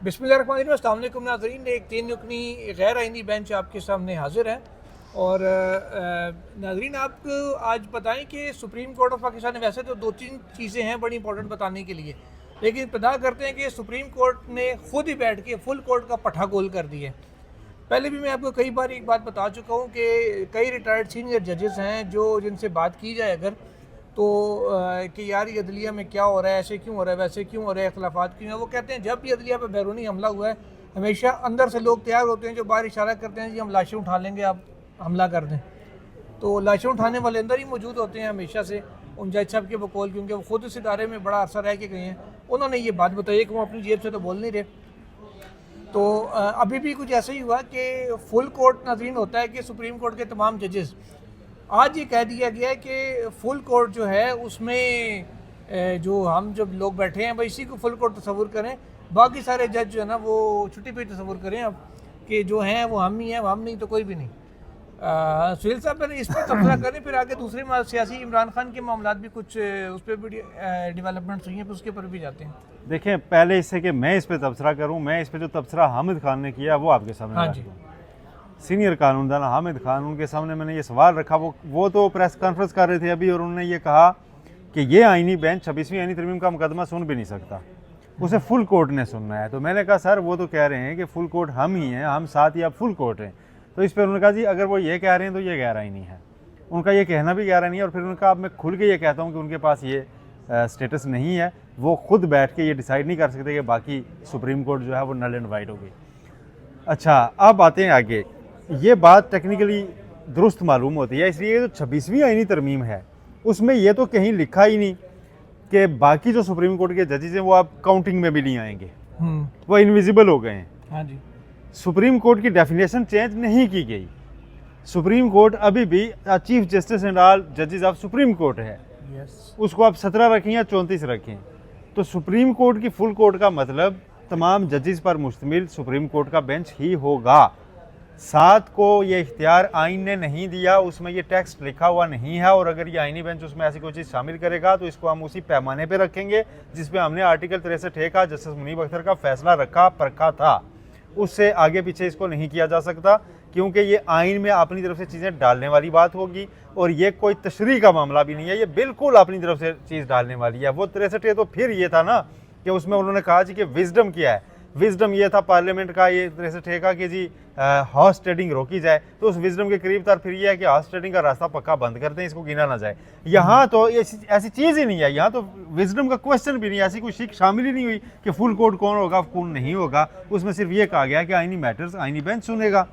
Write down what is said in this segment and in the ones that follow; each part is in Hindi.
बिस्मिल्लाहिर्रहमानिर्रहीम, अस्सलाम वालेकुम नाज़रीन। एक 3 रुकनी गैर आइनी बेंच आपके सामने हाजिर है। और नाज़रीन, आपको आज बताएं कि सुप्रीम कोर्ट ऑफ पाकिस्तान ने वैसे तो 2-3 चीज़ें हैं बड़ी इंपॉर्टेंट बताने के लिए, लेकिन इब्तिदा करते हैं कि सुप्रीम कोर्ट ने खुद ही बैठ के फुल कोर्ट का पट्टा गोल कर दिया। पहले भी मैं आपको कई बार एक बात बता चुका हूँ कि कई रिटायर्ड सीनियर जजेस हैं जो जिनसे बात की जाए अगर तो कि यार ये अदलिया में क्या हो रहा है, ऐसे क्यों हो रहा है, वैसे क्यों हो रहा है, इख्लाफात क्यों है, वो कहते हैं जब भी अदलिया पर बैरूनी हमला हुआ है हमेशा अंदर से लोग तैयार होते हैं जो बाहर इशारा करते हैं जी हम लाशें उठा लेंगे, आप हमला कर दें। तो लाशें उठाने वाले अंदर ही मौजूद होते हैं हमेशा से उन जज साहब के बकौल, क्योंकि वो खुद इस इदारे में बड़ा अरसा रह के गए हैं। उन्होंने ये बात बताई कि वो अपनी जेब से तो बोल नहीं रहे। तो अभी भी कुछ ऐसा ही हुआ कि फुल कोर्ट नाज़रीन होता है कि सुप्रीम कोर्ट के तमाम जजेस, आज ये कह दिया गया है कि फुल कोर्ट जो है उसमें जो हम जब लोग बैठे हैं भाई इसी को फुल कोर्ट तस्वुर करें, बाकी सारे जज जो है ना वो छुट्टी पे तस्वुर करें अब कि जो हैं वो हम ही हैं, हम नहीं तो कोई भी नहीं। सुहेल साहब पहले इस पर तबसरा करें, फिर आगे दूसरे सियासी इमरान खान के मामला भी कुछ उस पर भी डेवलपमेंट्स हुई हैं, फिर उसके ऊपर भी जाते हैं। देखें, पहले इससे कि मैं इस पे तबसरा करूं, मैं इस पे जो तबसरा हामिद खान ने किया वो आपके सामने हाँ रख जी। दूं। सीनियर कानूनदान हामिद खान, उनके सामने मैंने ये सवाल रखा, वो तो प्रेस कॉन्फ्रेंस कर रहे थे अभी, और उन्होंने ये कहा कि ये आईनी बेंच 26वीं आईनी तरमीम का मुकदमा सुन भी नहीं सकता, उसे फुल कोर्ट ने सुनना है। तो मैंने कहा सर वो तो कह रहे हैं कि फुल कोर्ट हम ही हैं, हम साथ ही आप फुल कोर्ट हैं। तो इस पर उन्होंने कहा जी अगर वो ये कह रहे हैं तो ये गैर आईनी है, उनका ये कहना भी गैर आईनी है। और फिर उन्होंने कहा अब मैं खुल के ये कहता हूँ कि उनके पास ये स्टेटस नहीं है, वो खुद बैठ के ये डिसाइड नहीं कर सकते कि बाकी सुप्रीम कोर्ट जो है वो नल एंड वाइड होगी। अच्छा, अब आते हैं आगे। ये बात टेक्निकली दुरुस्त मालूम होती है, इसलिए जो 26वीं आईनी तरमीम है उसमें ये तो कहीं लिखा ही नहीं कि बाकी जो सुप्रीम कोर्ट के जजेस हैं वो अब काउंटिंग में भी नहीं आएंगे, वो इनविजिबल हो गए हैं। हाँ जी। सुप्रीम कोर्ट की डेफिनेशन चेंज नहीं की गई। सुप्रीम कोर्ट अभी भी चीफ जस्टिस एंड ऑल जजेस ऑफ सुप्रीम कोर्ट है, उसको आप 17 रखें या 34 रखें। तो सुप्रीम कोर्ट की फुल कोर्ट का मतलब तमाम जजेस पर मुश्तमिल सुप्रीम कोर्ट का बेंच ही होगा। 7 को ये इख्तियार आइन ने नहीं दिया, उसमें ये टेक्स्ट लिखा हुआ नहीं है, और अगर ये आइनी बेंच उसमें ऐसी कोई चीज़ शामिल करेगा तो इसको हम उसी पैमाने पे रखेंगे जिसमें हमने आर्टिकल 63 का जस्टिस मुनीब अख्तर का फैसला परखा था। उससे आगे पीछे इसको नहीं किया जा सकता, क्योंकि ये आइन में अपनी तरफ से चीज़ें डालने वाली बात होगी, और ये कोई तशरीह का मामला भी नहीं है, ये बिल्कुल अपनी तरफ से चीज़ डालने वाली है। वो 63 तो फिर ये था ना कि उसमें उन्होंने कहा जी कि विजडम क्या है, विजडम ये था पार्लियामेंट का, ये 63 का कि जी हॉर्स ट्रेडिंग रोकी जाए। तो उस विजडम के करीब तर फिर ये है कि हॉर्स ट्रेडिंग का रास्ता पक्का बंद कर दें, इसको गिना ना जाए। यहाँ तो ऐसी चीज़ ही नहीं है, यहाँ तो विजडम का क्वेश्चन भी नहीं है, ऐसी कोई शिक शामिल ही नहीं हुई कि फुल कोर्ट कौन होगा कौन नहीं होगा। उसमें सिर्फ ये कहा गया कि आइनी मैटर्स आइनी बेंच सुनेगा।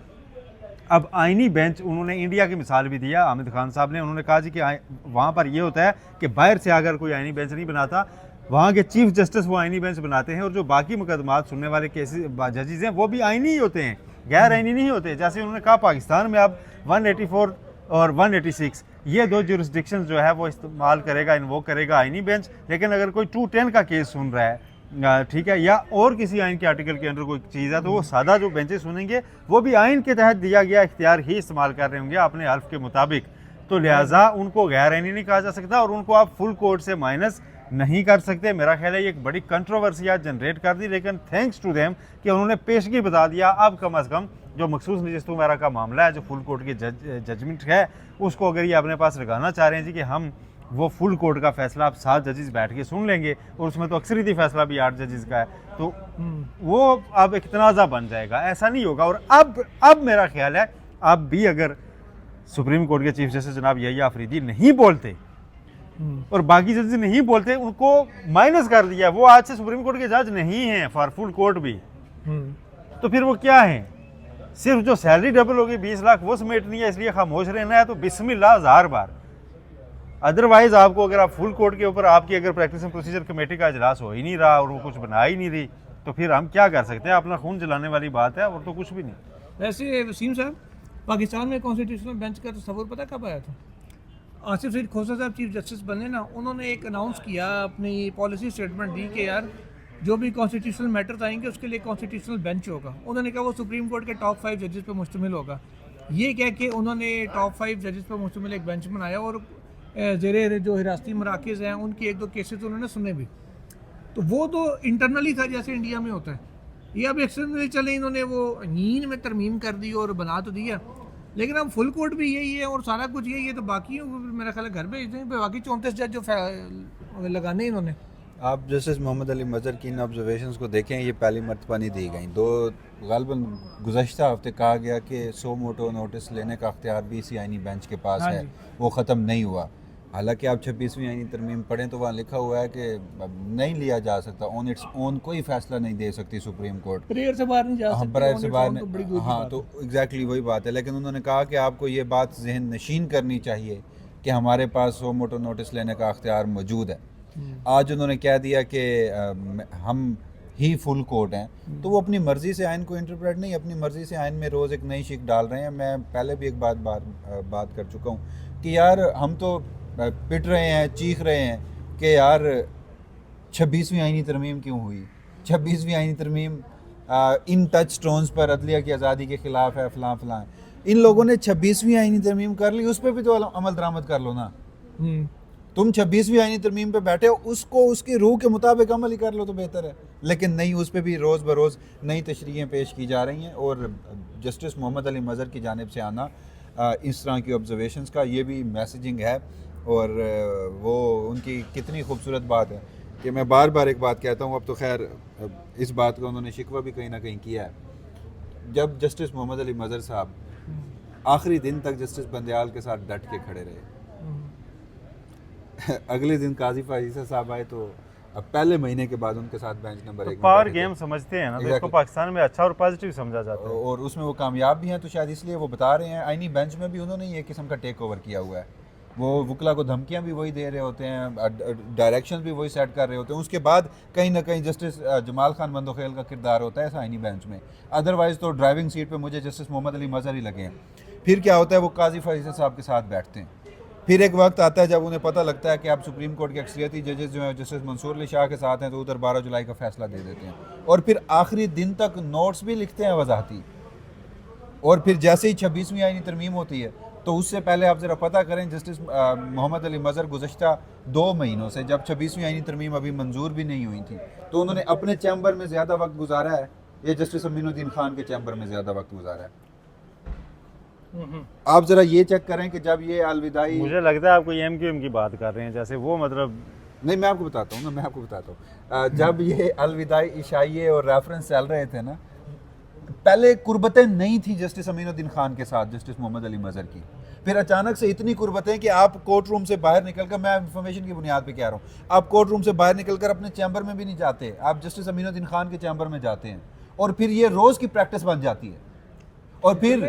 अब आइनी बेंच, उन्होंने इंडिया की मिसाल भी दिया हामिद खान साहब ने, उन्होंने कहा जी कि वहाँ पर ये होता है कि बाहर से अगर कोई आइनी बेंच नहीं बनाता, वहाँ के चीफ जस्टिस वो आइनी बेंच बनाते हैं, और जो बाकी मुकदमात सुनने वाले केसेस जजेस हैं वो भी आइनी ही होते हैं, गैर आइनी नहीं होते। जैसे उन्होंने कहा पाकिस्तान में अब 184 और 186 ये 2 जुरिस्डिक्शन जो है वो इस्तेमाल करेगा, इन्वोक करेगा आइनी बेंच। लेकिन अगर कोई 210 का केस सुन रहा है, ठीक है, या और किसी आइन के आर्टिकल के अंडर कोई चीज़ है, तो वो सादा जो बेंचेस सुनेंगे वो भी आइन के तहत दिया गया इख्तियार ही इस्तेमाल कर रहे होंगे अपने हल्फ के मुताबिक। तो लिहाजा उनको गैर आइनी नहीं कहा जा सकता, और उनको आप फुल कोर्ट से माइनस नहीं कर सकते। मेरा ख्याल है ये एक बड़ी कंट्रोवर्सी आज जनरेट कर दी, लेकिन थैंक्स टू देम कि उन्होंने पेशगी बता दिया। अब कम अज़ कम जो मखसूस नशिस्तों वगैरह का मामला है, जो फुल कोर्ट की जजमेंट है, उसको अगर ये अपने पास लगाना चाह रहे हैं जी कि हम वो फुल कोर्ट का फैसला आप 7 जजेस बैठ के सुन लेंगे, और उसमें तो अक्सरियती फैसला भी 8 जजेस का है, तो वो अब एक तनाज़ा बन जाएगा, ऐसा नहीं होगा। और अब मेरा ख्याल है अब भी अगर सुप्रीम कोर्ट के चीफ जस्टिस जनाब यहिया अफरीदी नहीं बोलते और बाकी जजेस नहीं बोलते, उनको माइनस कर दिया, वो आज से सुप्रीम कोर्ट के जज नहीं हैं फॉर फुल कोर्ट भी, तो फिर वो क्या है? सिर्फ जो सैलरी डबल होगी 20 लाख वो समेटनी है, इसलिए खामोश रहना है, तो बिस्मिल्लाह 1000 बार। अदरवाइज आपको अगर आप फुल कोर्ट के ऊपर आपकी अगर प्रैक्टिस एंड प्रोसीजर कमेटी का इजलास हो ही नहीं रहा और वो कुछ बना ही नहीं रही, तो फिर हम क्या कर सकते हैं? अपना खून जलाने वाली बात है, और तो कुछ भी नहीं। वैसे वसीम साहब, पाकिस्तान में कॉन्स्टिट्यूशनल बेंच का तस्वुर पता कब आया था? आसिफ सईद खोसा साहब चीफ जस्टिस बने ना, उन्होंने एक अनाउंस किया, अपनी पॉलिसी स्टेटमेंट दी कि यार जो भी कॉन्स्टिट्यूशनल मैटर्स आएंगे उसके लिए कॉन्स्टिट्यूशनल बेंच होगा। उन्होंने कहा वो सुप्रीम कोर्ट के टॉप 5 जजेस पर मुश्तमिल होगा। ये कह के उन्होंने टॉप 5 जजेस पर मुश्तमिल एक बेंच बनाया, और ज़ेरे जो हिरासती मराकज़ हैं उनके 1-2 केसेस उन्होंने सुने भी। तो वो तो इंटरनली था जैसे इंडिया में होता है, ये अब एक्सटेंशनली चले, इन्होंने वो हीन में तरमीम कर दी और बना तो दिया, लेकिन अब फुल कोर्ट भी यही है और सारा कुछ यही है, तो बाकी मेरा ख्याल है घर भेज दें, बाकी 34 जज जो लगाने इन्होंने। आप जस्टिस मोहम्मद अली मज़हर की इन ऑब्जर्वेशंस को देखें, ये पहली मरतबा नहीं दी गई। दो ग़ालिबन गुज़श्ता हफ्ते कहा गया कि सो मोटो नोटिस लेने का अख्तियार भी इसी आइनी बेंच के पास है, वो ख़त्म नहीं हुआ। हालांकि आप 26वीं आइनी तरमीम पढ़ें तो वहाँ लिखा हुआ है कि नहीं लिया जा सकता, ऑन इट्स ओन कोई फ़ैसला नहीं दे सकती सुप्रीम कोर्ट, प्रेयर से बाहर नहीं जा सकते, प्रेयर से बाहर हाँ, तो एग्जैक्टली वही बात है। लेकिन उन्होंने कहा कि आपको ये बात जहन नशीन करनी चाहिए कि हमारे पास सो मोटो नोटिस लेने का अख्तियार मौजूद है। आज उन्होंने कह दिया कि हम ही फुल कोर्ट हैं, तो वो अपनी मर्ज़ी से आइन को इंटरप्रेट नहीं, अपनी मर्ज़ी से आइन में रोज़ एक नई शिक डाल रहे हैं। मैं पहले भी एक बात कर चुका हूँ कि यार हम तो पिट रहे हैं, चीख रहे हैं कि यार 26वीं आइनी तरमीम क्यों हुई, 26वीं आइनी तरमीम इन टच स्टोन्स पर अदलिया की आज़ादी के ख़िलाफ़ है, फ़लाँ फ़लाँ। इन लोगों ने 26वीं आइनी तरमीम कर ली, उस पर भी तो अमल दरामद कर लो ना। तुम 26वीं आइनी तरमीम पे बैठे हो, उसको उसकी रूह के मुताबिक अमल ही कर लो तो बेहतर है। लेकिन नहीं, उस पर भी रोज़ बरोज़ नई तशरीहें पेश की जा रही हैं। और जस्टिस मोहम्मद अली मज़हर की जानिब से आना इस तरह की ऑब्जर्वेशंस का, ये भी मैसेजिंग है। और वो उनकी कितनी खूबसूरत बात है कि मैं बार बार एक बात कहता हूँ, अब तो खैर इस बात का उन्होंने शिकवा भी कहीं ना कहीं किया है। जब जस्टिस मोहम्मद अली मज़हर साहब आखिरी दिन तक जस्टिस बंदयाल के साथ डट के खड़े रहे, अगले दिन काजी फाइज़ साहब आए तो अब पहले महीने के बाद उनके साथ बेंच नंबर 1 पावर गेम समझते हैं ना, तो इसको पाकिस्तान में अच्छा और पॉजिटिव समझा जाता है और उसमें वो कामयाब भी हैं, तो शायद इसलिए वो बता रहे हैं। आइनी बेंच में भी उन्होंने ये किस्म का टेक ओवर किया हुआ है, वो वकला को धमकियां भी वही दे रहे होते हैं, डायरेक्शंस भी वही सेट कर रहे होते हैं। उसके बाद कहीं ना कहीं जस्टिस जमाल खान बंदोखेल का किरदार होता है आइनी बेंच में। अदरवाइज़ तो ड्राइविंग सीट पे मुझे जस्टिस मोहम्मद अली मज़हर ही लगे हैं। फिर क्या होता है, वो काजी फैसल साहब के साथ बैठते हैं। फिर एक वक्त आता है जब उन्हें पता लगता है कि आप सुप्रीम कोर्ट के अक्सरियती जजेस जो हैं जस्टिस मंसूर अली शाह के साथ हैं, तो उधर 12 जुलाई का फैसला दे देते हैं। और फिर आखिरी दिन तक नोट्स भी लिखते हैं वजाहती। और फिर जैसे ही 26वीं आइनी तरमीम होती है, तो उससे पहले आप ज़रा पता करें, जस्टिस मोहम्मद अली मज़हर गुज़श्ता 2 महीनों से, जब 26वीं आइनी तरमीम अभी मंजूर भी नहीं हुई थी, तो उन्होंने अपने चैम्बर में ज़्यादा वक्त गुजारा है या जस्टिस अमीनुद्दीन खान के चैम्बर में ज़्यादा वक्त गुजारा है? आप ज़रा ये चेक करें कि जब ये अलविदाई, मुझे लगता है आप कोई MQM की बात कर रहे हैं, जैसे वो मतलब नहीं, मैं आपको बताता हूँ जब ये अलविदाई इशाइये और रेफरेंस चल रहे थे ना, पहले कुर्बतें नहीं थी जस्टिस अमीनुद्दीन खान के साथ जस्टिस मोहम्मद अली मज़हर की। फिर अचानक से इतनी कुर्बतें कि आप कोर्ट रूम से बाहर निकलकर, मैं इंफॉर्मेशन की बुनियाद पे कह रहा हूँ, आप कोर्ट रूम से बाहर निकलकर अपने चैम्बर में भी नहीं जाते, आप जस्टिस अमीनुद्दीन खान के चैम्बर में जाते हैं। और फिर ये रोज़ की प्रैक्टिस बन जाती है। और फिर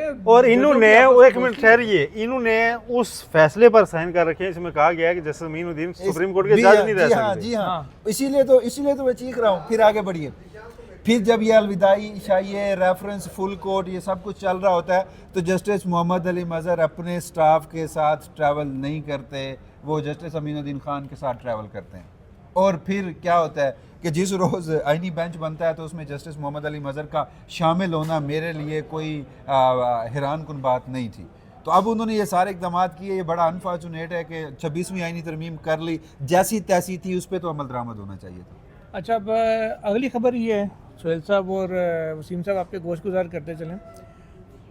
इन्होंने एक मिनट ठहरिए, इन्होंने उस फैसले पर साइन कर रखे हैं इसमें कहा गया है कि जस्टिस अमीनुद्दीन सुप्रीम कोर्ट के जज नहीं रह सकते। जी हाँ, इसीलिए तो मैं चीख रहा हूँ। फिर आगे बढ़िए। फिर जब ये अलविदाई इशाइये रेफरेंस फुल कोर्ट ये सब कुछ चल रहा होता है, तो जस्टिस मोहम्मद अली मज़हर अपने स्टाफ के साथ ट्रैवल नहीं करते, वो जस्टिस अमीनुद्दीन खान के साथ ट्रैवल करते हैं। और फिर क्या होता है कि जिस रोज़ आइनी बेंच बनता है, तो उसमें जस्टिस मोहम्मद अली मज़हर का शामिल होना मेरे लिए कोई हैरान कुन बात नहीं थी। तो अब उन्होंने ये सारे इक़दाम किए, ये बड़ा अनफॉर्चुनेट है कि 26वीं आइनी तरमीम कर ली, जैसी तैसी थी, उस पर तो अमल दरामद होना चाहिए था। अच्छा, अब अगली खबर ये है, सोहेल साहब और वसीम साहब आपके गोश गुजार करते चलें।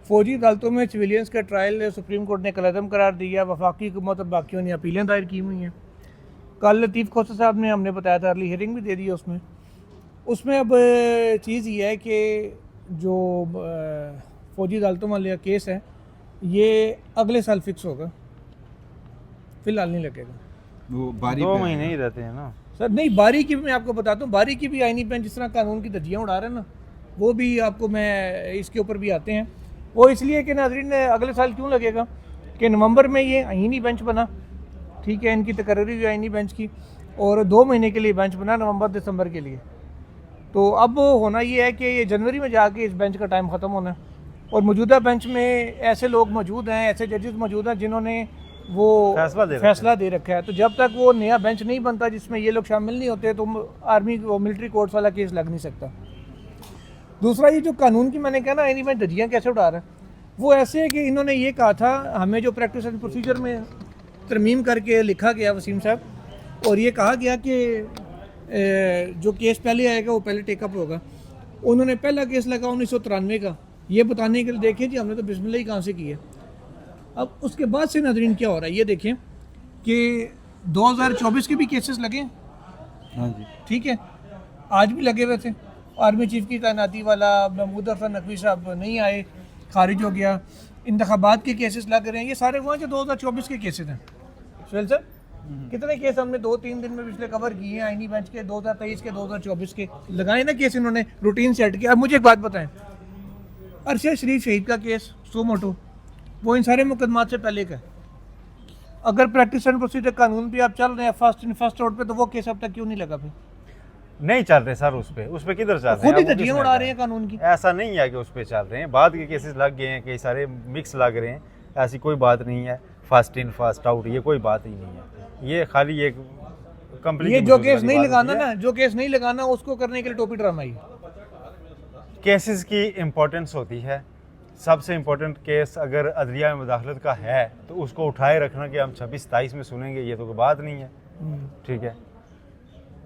फ़ौजी अदालतों में सिविलियंस का ट्रायल सुप्रीम कोर्ट ने कलअदम करार दिया, वफाकी हुकूमत और बाकियों ने अपीलें दायर की हुई हैं। कल लतीफ़ खोसा साहब ने, हमने बताया था, अर्ली हियरिंग भी दे दी उसमें अब चीज़ ये है कि जो फ़ौजी अदालतों वाले केस है, ये अगले साल फिक्स होगा, फ़िलहाल नहीं लगेगा। वो बारी 2 महीने ही रहते हैं ना सर। नहीं, बारी की भी मैं आपको बताता हूँ, बारी की भी आइनी बेंच जिस तरह कानून की धज्जियाँ उड़ा रहे हैं ना, वो भी आपको मैं इसके ऊपर भी आते हैं। वो इसलिए कि नाज़रीन, अगले साल क्यों लगेगा कि नवंबर में ये आइनी बेंच बना, ठीक है, इनकी तकर्री हुई आइनी बेंच की, और 2 महीने के लिए बेंच बना, नवंबर दिसंबर के लिए। तो अब होना ये है कि ये जनवरी में जाके इस बेंच का टाइम ख़त्म होना है। और मौजूदा बेंच में ऐसे लोग मौजूद हैं, ऐसे जजेस मौजूद हैं जिन्होंने वो फैसला दे रखा है। तो जब तक वो नया बेंच नहीं बनता जिसमें ये लोग शामिल नहीं होते, तो आर्मी वो मिलिट्री कोर्ट्स वाला केस लग नहीं सकता। दूसरा, ये जो कानून की मैंने कहा ना आइनी बेंच धज्जियाँ कैसे उड़ा रहा है, वो ऐसे है कि इन्होंने ये कहा था, हमें जो प्रैक्टिस एंड प्रोसीजर में तरमीम करके लिखा गया वसीम साहब, और ये कहा गया कि जो केस पहले आएगा वो पहले टेकअप होगा। उन्होंने पहला केस लगा 1993 का, ये बताने के लिए देखें जी हमने तो बिस्मिल्लाह ही कहाँ से की है। अब उसके बाद से नाज़रीन क्या हो रहा है ये देखें कि 2024 के भी केसेस लगे हैं। हाँ जी, ठीक है, आज भी लगे हुए थे। आर्मी चीफ की तैनाती वाला महमूद हसन नकवी साहब नहीं आए, खारिज हो गया। इंतखाबात के केसेस लग रहे हैं, ये सारे वो हैं जो 2024 के केसेस हैं। सुहेल सर, कितने केस हमने 2-3 दिन में पिछले कवर किए हैं आईनी बेंच के, 2023 के 2024 के लगाए ना केस इन्होंने, रूटीन सेट किया। अब मुझे एक बात बताएं, अरशद शरीफ शहीद का केस सो मोटो वो इन सारे मुकदमात से पहले का है। अगर प्रैक्टिस एंड प्रोसीजर कानून पे आप चल रहे हैं फर्स्ट इन फर्स्ट आउट पे, तो वो केस अब तक क्यों नहीं लगा? फिर नहीं चल रहे सर, उस पे किधर चल रहे खुद ही हैं? वो धज्जियां किसने उड़ा कहा? रहे हैं कानून की। ऐसा नहीं है कि उस पे चल रहे हैं, बाद के केसेस लग गए हैं, कई सारे मिक्स लग रहे हैं, ऐसी कोई बात नहीं है। फर्स्ट इन फर्स्ट आउट ये कोई बात ही नहीं है, ये खाली एक कंप्लीट। ये जो केस नहीं लगाना ना, जो केस नहीं लगाना उसको करने के लिए टोपी ड्रामा ही। केसेस की इम्पोर्टेंस होती है। सबसे इम्पोर्टेंट केस अगर अदलिया में मुदाखलत का है तो उसको उठाए रखना कि हम 26-27 में सुनेंगे, ये तो कोई बात नहीं है। ठीक है,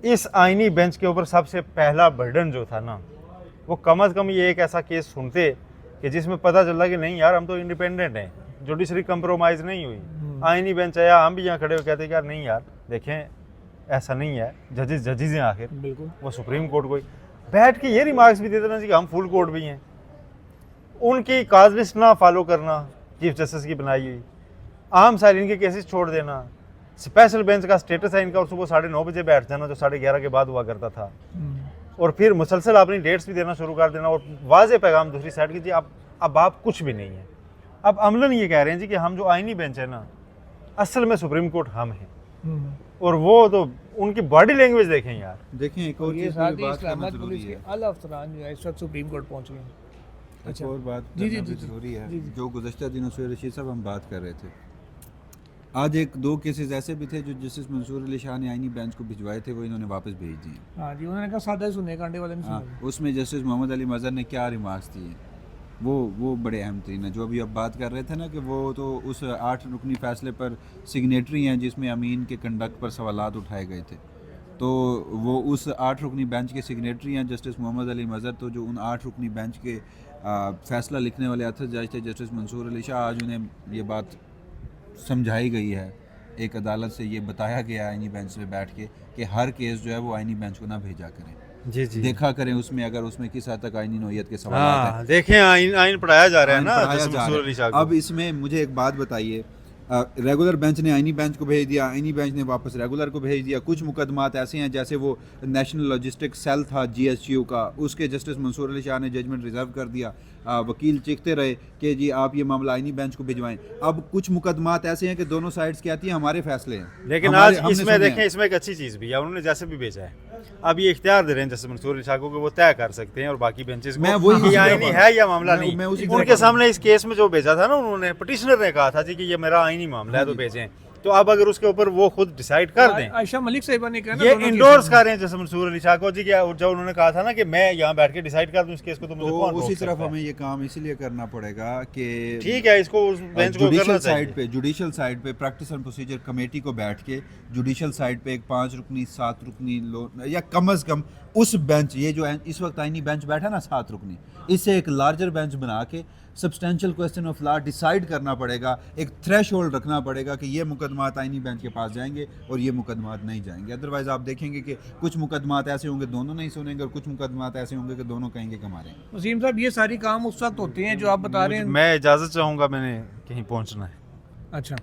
इस आईनी बेंच के ऊपर सबसे पहला बर्डन जो था ना, वो कम अज़ कम ये एक ऐसा केस सुनते कि जिसमें पता चला कि नहीं यार हम तो इंडिपेंडेंट हैं, जुडिशरी कंप्रोमाइज़ नहीं हुई। आईनी बेंच आया, हम भी यहाँ खड़े हो कहते यार नहीं यार देखें ऐसा नहीं है, जजेस हैं आखिर, बिल्कुल। वो सुप्रीम कोर्ट कोई बैठ के ये रिमार्क्स भी देते ना जी कि हम फुल कोर्ट भी हैं। उनकी काज लिस्ट ना फॉलो करना, चीफ जस्टिस की बनाई हुई, आम साइलिन के केसेस छोड़ देना, स्पेशल बेंच का स्टेटस है इनका और सुबह 9:30 बजे बैठ जाना जो 11:30 के बाद हुआ करता था, और फिर मुसलसल अपनी डेट्स भी देना शुरू कर देना, और वाज़े पैगाम दूसरी साइड की जी अब आप कुछ भी नहीं है। अब अमलन ये कह रहे हैं जी कि हम जो आईनी बेंच है ना, असल में सुप्रीम कोर्ट हम हैं, और वो तो उनकी बॉडी लैंग्वेज देखें यार। देखें एक और ये चीज़ साथ भी ही बात करना इस्लामाबाद ज़रूरी पुलिस के है। आला अफसरान जो है इस वक्त सुप्रीम कोर्ट पहुंच गए हैं। एक और बात जी, करना जी, भी जी, ज़रूरी है, जी, जी। जो गुज़श्ता दिनों से रशीद साहब हम बात कर रहे थे, आज 1-2 केसेस ऐसे भी थे जो जस्टिस मंसूर अली शाह ने आईनी बेंच को भिजवाए थे, वो इन्होंने वापस भेज दिए। हाँ जी, उन्होंने कहा सादा ही सुने, कांडे वाले नहीं हाँ, सुने। उसमें जस्टिस मोहम्मद अली मज़हर ने क्या रिमार्क्स दिए वो बड़े अहम तरीन है। जो अभी अब बात कर रहे थे ना कि वो तो उस 8 रुकनी फैसले पर सिग्नेटरी हैं जिसमें अमीन के कंडक्ट पर सवालात उठाए गए थे, तो वो उस 8 रुकनी बेंच के सिग्नेटरी हैं जस्टिस मोहम्मद अली मज़हर। तो जो उन 8 रुकनी बेंच के फ़ैसला लिखने वाले अथर जज थे जस्टिस मंसूर अली शाह, आज उन्हें ये बात समझाई गई है, एक अदालत से ये बताया गया आईनी बेंच से बैठ के कि हर केस जो है वो आईनी बेंच को ना भेजा करें, जी जी, देखा करें उसमें अगर उसमें किस हद तक आईनी नौयत के सवाल हैं। हाँ देखें आइन पढ़ाया जा रहा है ना पढ़ाया जस्टिस जा मंसूर रहा अली है। शाह को। अब इसमें मुझे एक बात बताइए, रेगुलर बेंच ने आईनी बेंच को भेज दिया, आईनी बेंच ने वापस रेगुलर को भेज दिया। कुछ मुकदमात ऐसे हैं जैसे वो नेशनल लॉजिस्टिक सेल था GSU का, उसके जस्टिस मंसूर अली शाह ने जजमेंट रिजर्व कर दिया। वकील चीखते रहे कि जी आप ये मामला आईनी बेंच को भिजवाएं। अब कुछ मुकदमात ऐसे हैं कि दोनों साइड्स कहती हैं हमारे फैसले हैं, लेकिन हमारे- आज हमने इसमें सुने देखें, हैं। इसमें एक अच्छी चीज़ भी है, उन्होंने जैसे भी भेजा है अब ये इख्तियार दे रहे हैं जैसे मंसूर अली शाह को कि वो तय कर सकते हैं और बाकी बेंचेस को मैं वही कि उसी आईनी तरफ है या मामला मैं- नहीं। मैं उसी उनके तरफ सामने इस केस में जो भेजा था ना, उन्होंने पिटिशनर ने कहा था जी कि ये मेरा आईनी मामला है तो भेजें, तो अब अगर उसके ऊपर वो खुद डिसाइड कर दें, आयशा मलिक साहिबा ने कहा ना ये दोनों इंडोर्स केसेस कर रहे हैं जैसे मंसूर अली शाह को जी कि जब उन्होंने कहा था ना कि मैं यहाँ बैठ के डिसाइड कर दूं इस केस को, तो मुझे तो कौन रोक उसी सकता तरफ है? हमें ये काम इसीलिए करना पड़ेगा कि ठीक है, इसको उस बेंच को करना चाहिए। जुडिशल साइड पे प्रैक्टिस एंड प्रोसीजर कमेटी को बैठ के जुडिशल साइड पे एक 5 रुकनी 7 रुकनी या कम अज़ कम उस बेंच, ये जो इस वक्त आईनी बेंच बैठा ना 7 रुकनी, इससे एक लार्जर बेंच बना के substantial question of law decide करना पड़ेगा। एक थ्रेशोल्ड रखना पड़ेगा कि ये मुकदमात आईनी बेंच के पास जाएंगे और ये मुकदमात नहीं जाएंगे। अदरवाइज़ आप देखेंगे कि कुछ मुकदमात ऐसे होंगे दोनों नहीं सुनेंगे और कुछ मुकदमात ऐसे होंगे कि दोनों कहेंगे कि हमारे। वसीम साहब, ये सारी काम उस वक्त होते हैं जो आप बता रहे हैं। मैं इजाज़त चाहूँगा, मैंने कहीं पहुँचना है। अच्छा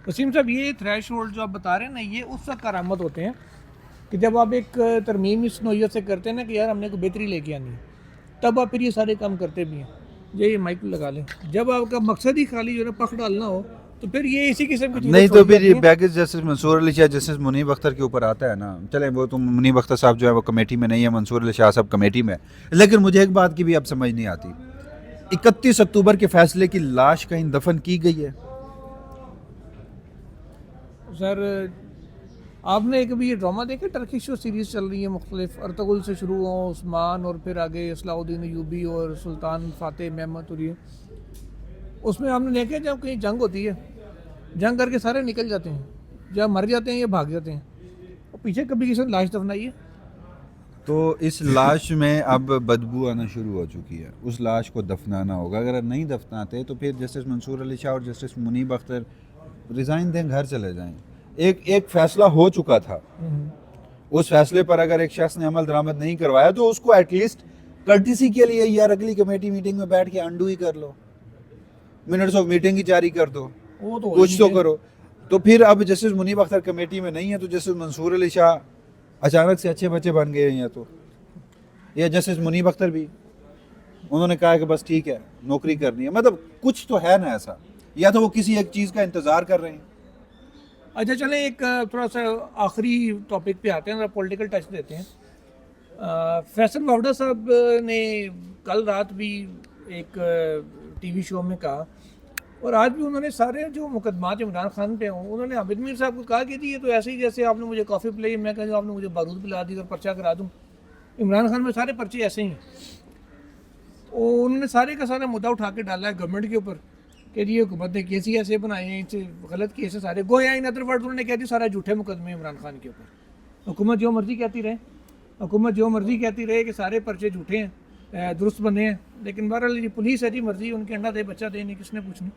वसीम साहब, ये थ्रेश होल्ड जो आप बता रहे हैं ना, ये उस वक्त करामत होते हैं कि जब आप एक तरमीम इस नौयत से करते हैं ना कि यार हमने कोई बेहतरी लेके आनी है, तब आप फिर ये सारे काम करते भी हैं। ये माइक लगा लें, जब आपका मकसद ही खाली जो है ना पख डालना हो, तो फिर ये इसी किस्म की चीज़ें नहीं तो छोड़ी फिर ये जाती हैं। Baggage justice Mansoor Ali Shah justice Munib Akhtar के ऊपर आता है ना। चलें, वो तो मुनीब अख्तर साहब जो है वो कमेटी में नहीं है, मंसूर अली शाह साहब कमेटी में है। लेकिन मुझे एक बात की भी अब समझ नहीं आती, 31 अक्टूबर के फैसले की लाश कहीं दफन की गई है? सर, आपने एक भी ये ड्रामा देखा, टर्किश जो सीरीज़ चल रही है मुख्तलिफ, अर्तुगरुल से शुरू हो, उस्मान और फिर आगे असलाउद्दीन अय्यूबी और सुल्तान फातेह महमद, और ये उसमें आपने देखा जब कहीं जंग होती है, जंग करके सारे निकल जाते हैं, जब मर जाते हैं या भाग जाते हैं, और पीछे कभी किसी ने लाश दफनाई है? तो इस लाश में अब बदबू आना शुरू हो चुकी है, उस लाश को दफनाना होगा। अगर नहीं दफनाते तो फिर जस्टिस मंसूर अली शाह और जस्टिस मुनीब अख्तर रिज़ाइन दें, घर चले जाएं। एक फ़ैसला हो चुका था, उस फैसले पर अगर एक शख्स ने अमल दरामद नहीं करवाया तो उसको एटलीस्ट कर्टिसी के लिए यार अगली कमेटी मीटिंग में बैठ के अंडू ही कर लो, मिनट्स ऑफ मीटिंग ही जारी कर दो, वो तो कुछ तो करो। तो फिर अब जस्टिस मुनीब अख्तर कमेटी में नहीं है तो जस्टिस मंसूर अली शाह अचानक से अच्छे बच्चे बन गए हैं, या जस्टिस मुनीब अख्तर भी उन्होंने कहा कि बस ठीक है नौकरी करनी है। मतलब कुछ तो है ना ऐसा, या तो वो किसी एक चीज़ का इंतज़ार कर रहे हैं। अच्छा चलें, एक थोड़ा सा आखिरी टॉपिक पे आते हैं, पॉलिटिकल टच देते हैं। फैसल वावड़ा साहब ने कल रात भी एक टीवी शो में कहा और आज भी उन्होंने सारे जो मुकदमात इमरान खान पे हों, उन्होंने हामिद मीर साहब को कहा कि जी ये तो ऐसे ही जैसे आपने मुझे कॉफ़ी पिलाई, मैं कहा आपने मुझे बारूद पिला दी और पर्चा करा दूँ। इमरान खान में सारे पर्चे ऐसे ही हैं। और उन्होंने सारे का सारा मुद्दा उठा के डाला है गवर्नमेंट के ऊपर कि जी हुकूमत ने केस ही ऐसे बनाए हैं, इनसे गलत केस है सारे। गोया इन अदर वर्ड उन्होंने कह दी सारे झूठे मुकदमे इमरान खान के ऊपर। हुकूमत जो मर्जी कहती रहे, हुकूमत जो मर्जी कहती रहे कि सारे पर्चे झूठे हैं, दुरुस्त बने हैं, लेकिन बहरहाल ये पुलिस है जी, मर्जी उनके अंडा दे बच्चा दे, नहीं किसने पूछना।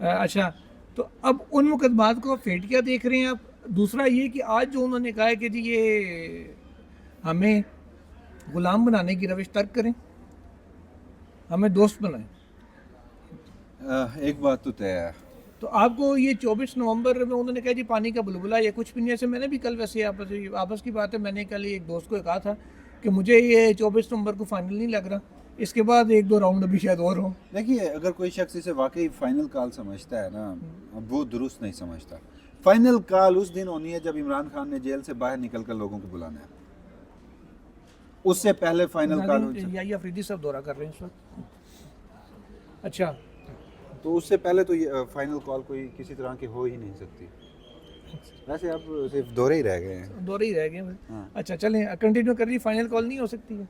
अच्छा, तो अब उन मुकदमात को फेट क्या देख रहे हैं आप? दूसरा ये कि आज जो उन्होंने कहा है कि जी ये हमें गुलाम बनाने की रविश तर्क करें, हमें दोस्त बनाएं। एक बात तो तय है, तो आपको ये 24 नवंबर में उन्होंने कहा जी पानी का बुलबुला या कुछ भी नहीं। ऐसे मैंने भी कल वैसे आपस की बात है, मैंने कल एक दोस्त को कहा था कि मुझे ये 24 नवंबर को फाइनल नहीं लग रहा, इसके बाद एक दो राउंड अभी शायद और हो। देखिए अगर कोई शख्स इसे वाकई फाइनल कॉल समझता है ना, वो दुरुस्त नहीं समझता। फाइनल कॉल उस दिन होनी है जब इमरान खान ने जेल से बाहर निकल कर लोगों को बुलाना है, उससे पहले फाइनल कॉल या अफरीदी साहब दौरा कर रहे हैं इस वक्त। अच्छा, तो उससे पहले तो ये फाइनल कॉल कोई किसी तरह की हो ही नहीं सकती। वैसे अब सिर्फ दौरे ही रह गए हैं, दौरे ही रह गए। हाँ। अच्छा चलें, कंटिन्यू करिए। फाइनल कॉल नहीं हो सकती है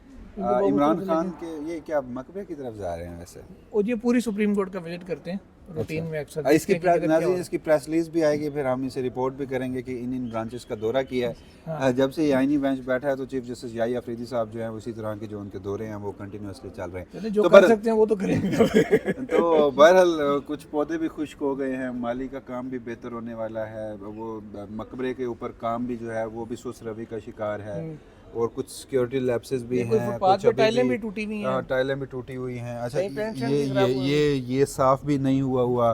इमरान खान के ये क्या मकबरे की तरफ जा रहे हैं वैसे? और ये पूरी सुप्रीम कोर्ट का विजिट करते हैं रूटीन में अक्सर। इसकी प्रेस रिलीज भी आएगी, फिर हम इसे रिपोर्ट भी करेंगे कि इन ब्रांचेस का दौरा किया है। हाँ। जब से ये आईनी बेंच बैठा है तो चीफ जस्टिस याही अफरीदी साहब जो हैं उसी तरह के जो उनके दौरे हैं वो कंटिन्यूसली चल रहे हैं। जो कर सकते हैं वो तो करेंगे। तो बहरहाल कुछ पौधे भी खुश्क हो गए हैं, माली का काम भी बेहतर होने वाला है, वो मकबरे के ऊपर काम भी जो है वो भी सुस्त रवि का शिकार है, और कुछ सिक्योरिटी लैप्सेस भी हैं, कुछ टाइलें भी टूटी हुई हैं। टाइलें भी टूटी हुई हैं। अच्छा, ये साफ भी नहीं हुआ।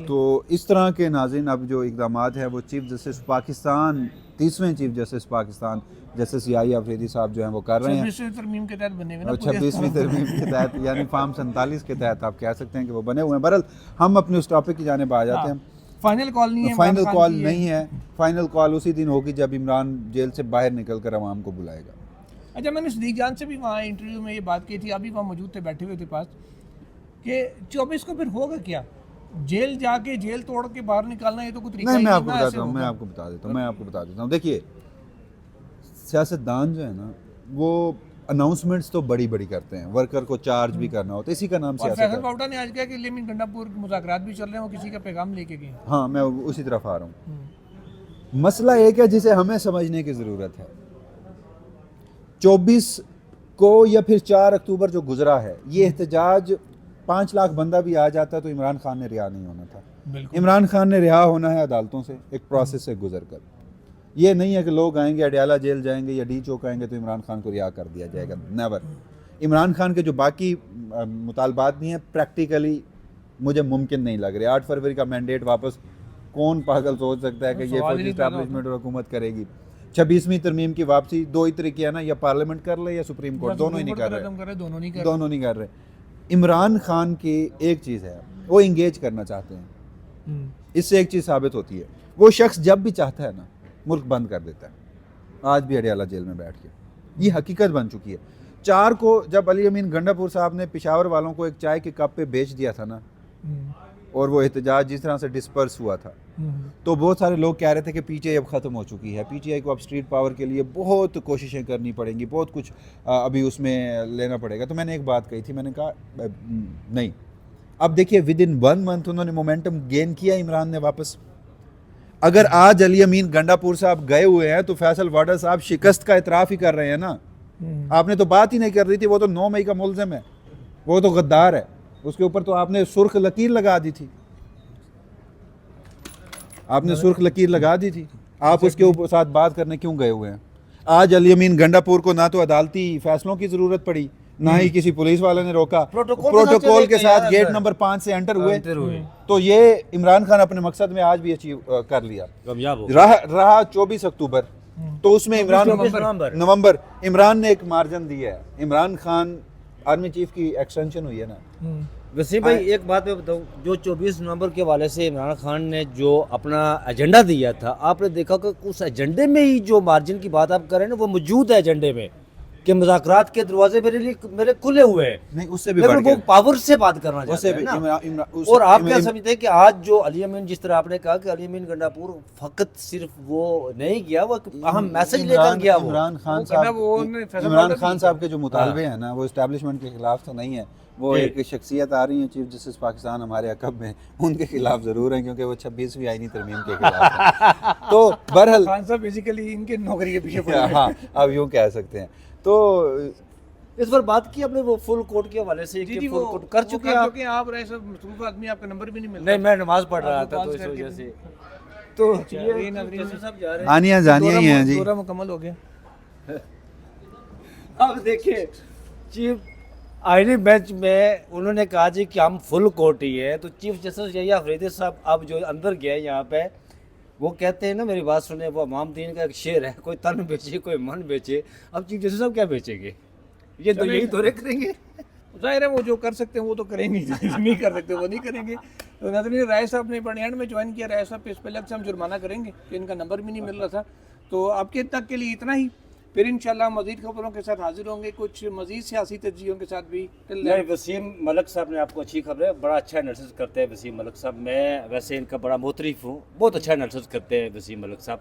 तो इस तरह के नाज़रीन अब जो इक़दामात हैं वो चीफ जस्टिस पाकिस्तान, 30वें chief justice Pakistan justice Yahya Afridi साहब जो हैं वो कर रहे हैं। 26वीं तरमीम के तहत बने हुए हैं, 26वीं तरमीम के तहत यानी फार्म 47 के तहत आप कह सकते हैं कि वो बने हुए हैं। बहरहाल हम अपने उस टॉपिक की जानिब आ जाते हैं। फाइनल कॉल नहीं है, फाइनल कॉल नहीं है। फाइनल कॉल उसी दिन होगी जब इमरान जेल से बाहर निकल कर आवाम को बुलाएगा। अच्छा, मैंने सदीक जान से भी वहाँ इंटरव्यू में ये बात की थी, अभी वहाँ मौजूद थे, बैठे हुए थे पास, कि 24 को फिर होगा क्या? जेल जाके जेल तोड़ के बाहर निकालना, ये तो कुछ तरीका नहीं। मैं आपको बता देता हूँ। देखिए सियासतदान जो है ना वो अनाउंसमेंट्स तो बड़ी बड़ी करते हैं, वर्कर को चार्ज भी करना होता है, इसी का नाम सियासत है। फैसल वावड़ा ने आज कहा कि लेमिन गंडापुर मुज़ाकरात भी चल रहे हैं, वो किसी का पैगाम लेके गए। हाँ, मैं उसी तरफ आ रहा हूँ। मसला एक है जिसे हमें समझने की ज़रूरत है। 24 को या फिर 4 अक्टूबर जो गुजरा है, ये एहतजाज 5 लाख बंदा भी आ जाता तो इमरान खान ने रिहा नहीं होना था। इमरान खान ने रिहा होना है अदालतों से, एक प्रोसेस से गुजर कर। ये नहीं है कि लोग आएंगे अडयाला जेल जाएंगे या डी चौक आएंगे तो इमरान खान को रिहा कर दिया जाएगा। नेवर। इमरान खान के जो बाकी मुतालबात भी हैं प्रैक्टिकली मुझे मुमकिन नहीं लग रहे। 8 फरवरी का मैंडेट वापस कौन पागल सोच सकता है कि ये फौजी एस्टैब्लिशमेंट और हुकूमत करेगी? 26वीं तरमीम की वापसी, दो ही तरीके है ना, या पार्लियामेंट कर ले या सुप्रीम कोर्ट, दोनों ही नहीं कर रहे, दोनों नहीं कर रहे। इमरान खान की एक चीज़ है, वो इंगेज करना चाहते हैं। इससे एक चीज़ साबित होती है, वो शख्स जब भी चाहता है ना मुल्क बंद कर देता है। आज भी अडयाला जेल में बैठ के, ये हकीकत बन चुकी है। 4 को जब अली अमीन गंडापुर साहब ने पेशावर वालों को एक चाय के कप पे बेच दिया था ना, और वो एहतजाज जिस तरह से डिस्पर्स हुआ था, तो बहुत सारे लोग कह रहे थे कि पीटीआई अब ख़त्म हो चुकी है, पीटीआई को अब स्ट्रीट पावर के लिए बहुत कोशिशें करनी पड़ेंगी, बहुत कुछ अभी उसमें लेना पड़ेगा। तो मैंने एक बात कही थी, मैंने कहा नहीं, अब देखिए विद इन 1 मंथ उन्होंने मोमेंटम गेन किया इमरान ने वापस। अगर आज अली अमीन गंडापुर साहब गए हुए हैं तो फैसल वाडा साहब शिकस्त का इतराफ़ ही कर रहे हैं ना। आपने तो बात ही नहीं कर रही थी, वो तो 9 मई का मुल्ज़िम है, वो तो गद्दार है, उसके ऊपर तो आपने सुर्ख लकीर लगा दी थी, आपने सुर्ख लकीर लगा दी थी। आप उसके ऊपर साथ बात करने क्यों गए हुए हैं? आज अली अमीन गंडापुर को ना तो अदालती फैसलों की ज़रूरत पड़ी, ना ही किसी पुलिस वाले ने रोका, प्रोटोकॉल के साथ गेट नंबर 5 से एंटर हुए। तो ये इमरान खान अपने मकसद में आज भी अचीव कर लिया, रहा 24 अक्टूबर, तो उसमें नवंबर इमरान ने एक मार्जिन दिया है। इमरान खान आर्मी चीफ की एक्सटेंशन हुई है ना। वसीम भाई एक बात मैं बताऊं, जो 24 नवंबर के हवाले से इमरान खान ने जो अपना एजेंडा दिया था, आपने देखा कि उस एजेंडे में ही जो मार्जिन की बात आप कर रहे हैं ना, वो मौजूद है एजेंडे में कि मुज़ाकरात के दरवाजे मेरे खुले हुए हैं। नहीं, उससे भी बढ़ वो पावर से बात करना चाहते हैं ना। और आप क्या समझते हैं कि आज जो अली अमीन, जिस तरह आपने कहा कि अली अमीन गंडापुर फकत सिर्फ वो नहीं गया, वो अहम मैसेज लेकर गया। इमरान खान साहब के जो मुतालबे हैं ना, वो इस्टेब्लिशमेंट के खिलाफ तो नहीं है, वो एक शख्सियत आ रही है चीफ जस्टिस पाकिस्तान हमारे अकब में, उनके खिलाफ ज़रूर हैं क्योंकि वो 26वीं आईनी तरमीम के खिलाफ है। तो बहरहाल खान साहब बेसिकली इनके नौकरी के पीछे पड़े हैं। हाँ, अब यूँ कह सकते हैं। तो इस पर बात की आपने वो फुल कोर्ट के हवाले से जी फुल कोर्ट कर चुके हैं आप रहे सब मसरूफ आदमी, आपका नंबर भी नहीं मिल नहीं, मैं नमाज पढ़ रहा था तो इस वजह से। तो आनिया जानिया ही हैं जी। दौरा मुकम्मल हो गया। अब देखिए चीफ आईनी बेंच में उन्होंने कहा जी कि हम फुल कोर्ट ही है, तो चीफ जस्टिस यहिया अफरीदी साहब अब जो अंदर गए यहाँ पे, वो कहते हैं ना, मेरी बात सुने, वो इमाम दीन का एक शेर है, कोई तन बेचे कोई मन बेचे। अब चीफ जस्टिस साहब क्या बेचेंगे? ये तो यही दौरे करेंगे। जाहिर है वो जो कर सकते हैं वो तो करेंगे, नहीं कर सकते वो नहीं करेंगे। तो नाज़रीन, राय साहब ने बर्नियाड में ज्वाइन किया। राय साहब पे इस पहले से हम जुर्माना करेंगे कि इनका नंबर भी नहीं मिल रहा था। तो आपके तक के लिए इतना ही, फिर इंशाल्लाह मज़ीद खबरों के साथ हाजिर होंगे, कुछ मज़ीद सियासी तजज़ियों के साथ भी। नहीं, वसीम मलक साहब ने आपको अच्छी खबर है, बड़ा अच्छा एनालिसिस करते हैं वसीम मलक साहब। मैं वैसे इनका बड़ा मोतरफ हूँ, बहुत अच्छा एनालिसिस करते हैं वसीम मलक साहब।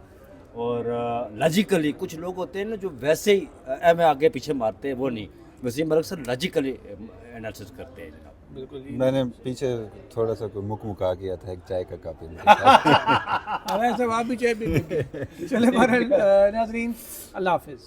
और लॉजिकली कुछ लोग होते हैं ना जो वैसे ही में आगे पीछे मारते हैं, वो नहीं, वसीम मलक साहब लॉजिकली एनालिसिस करते हैं जनाब। बिल्कुल, मैंने पीछे थोड़ा सा कोई मुका किया था एक चाय का कप हमें सब आप भी चाय पी। चले नाज़रीन, अल्लाह हाफिज़।